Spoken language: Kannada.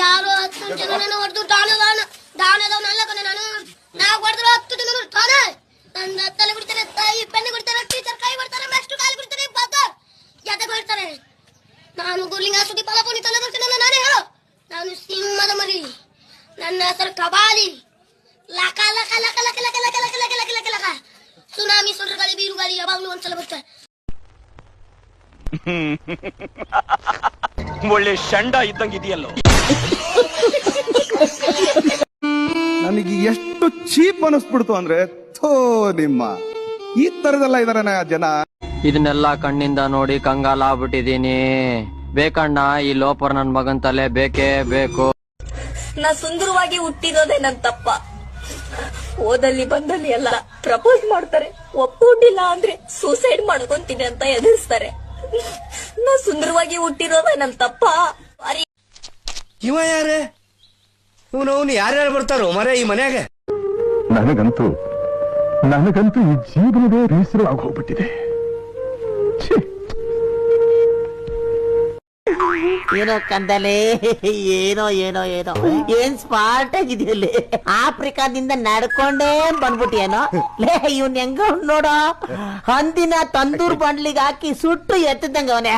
ಯಾರು 10 ಜನ ಹೊಡೆದು ದಾನದವನಲ್ಲ ಕಣೆ ನಾನು. ನಾವು ಹೊಡೆದ್ರು 10 ಜನ ತಾನೆ. ನನ್ನ ತಲೆ ಬಿಡ್ತಾರೆ, ತಾಯಿ ಪೆನ್ನು ಬಿಡ್ತಾರೆ, ಟೀಚರ್ ಕೈ ಬಿಡ್ತಾರೆ, ಮಾಸ್ಟರ್ ಕಾಲು ಬಿಡ್ತಾರೆ, ಜೊತೆ ಬಿಡ್ತಾರೆ. ನಾನು ಗುರ್ಲಿಂಗ ಸುದ್ದಿ ಫಲಪುನಿ ತಲೆ ಬರ್ತೀನಿ ನಾನೇ ಹೇಳು. ನಾನು ಸಿಂಹದ ಮರಿ. ನನ್ನ ಹೆಸರು ಕಬಾಲಿ. ಲಕ ಲಕ ಲಕ ಲಕ ಲಕ ಲಕ ಲಕ ಲಕ ಲಕ ಲಕ ಲಕ. ಸುನಾಮಿ ಸುಂಡ್ರಗಾಳಿ ಬೀರುಗಾಳಿ ಯಾವಾಗ್ಲೂ ಒಂದ್ಸಲ ಬರ್ತದೆ. ಒಳ್ಳೆ ಶಂಡ ಇದ್ದಂಗಿದೆಯಲ್ಲೋ. ನನಗೆ ಎಷ್ಟು ಚೀಪ್ ಅನಿಸ್ಬಿಡ್ತು ಅಂದ್ರೆ, ಥೋ ನಿಮ್ಮ ಈ ತರದೆಲ್ಲ ಇದಾರೆ ಜನ. ಇದನ್ನೆಲ್ಲ ಕಣ್ಣಿಂದ ನೋಡಿ ಕಂಗಾಲ ಆಗ್ಬಿಟ್ಟಿದೀನಿ. ಬೇಕಣ್ಣ, ಈ ಲೋಪರ್ ನನ್ ಮಗನ್ ತಲೆ ಬೇಕೇ ಬೇಕು. ನಾ ಸುಂದರವಾಗಿ ಹುಟ್ಟಿರೋದೇ ನನ್ ತಪ್ಪ. ಓದಲ್ಲಿ ಬಂದಲ್ಲಿ ಎಲ್ಲ ಪ್ರಪೋಸ್ ಮಾಡ್ತಾರೆ, ಒಪ್ಕೊಂಡಿಲ್ಲ ಅಂದ್ರೆ ಸೂಸೈಡ್ ಮಾಡ್ಕೊಂತೀನಿ ಅಂತ ಎದುರಿಸ್ತಾರೆ. ನಾ ಸುಂದರವಾಗಿ ಹುಟ್ಟಿರೋದೇ ನನ್ ತಪ್ಪ. ಇವ ಯಾರೇ ಇವನು ಯಾರ್ಯಾರು ಬರ್ತಾರೋ ಮರೆ ಈ ಮನ್ಯಾಗ? ನನಗಂತೂ ಈ ಜೀವನವೇ ಬೇಸರ ಆಗೋಗ್ಬಿಟ್ಟಿದೆ. ಏನೋ ಕಂದಲೆ, ಏನೋ ಏನೋ ಏನೋ ಏನ್ ಸ್ಮಾರ್ಟ್ ಆಗಿದೆಯಲ್ಲಿ. ಆಫ್ರಿಕಾದಿಂದ ನಡ್ಕೊಂಡೇ ಬಂದ್ಬಿಟ್ಟಿಯೇನೋ. ಲೇ ಇವ್ನ ಹೆಂಗ ನೋಡೋ, ಹಂದಿನ ತಂದೂರ್ ಬಂಡ್ಲಿಗೆ ಹಾಕಿ ಸುಟ್ಟು ಎತ್ತದಂಗ ಅವನೇ.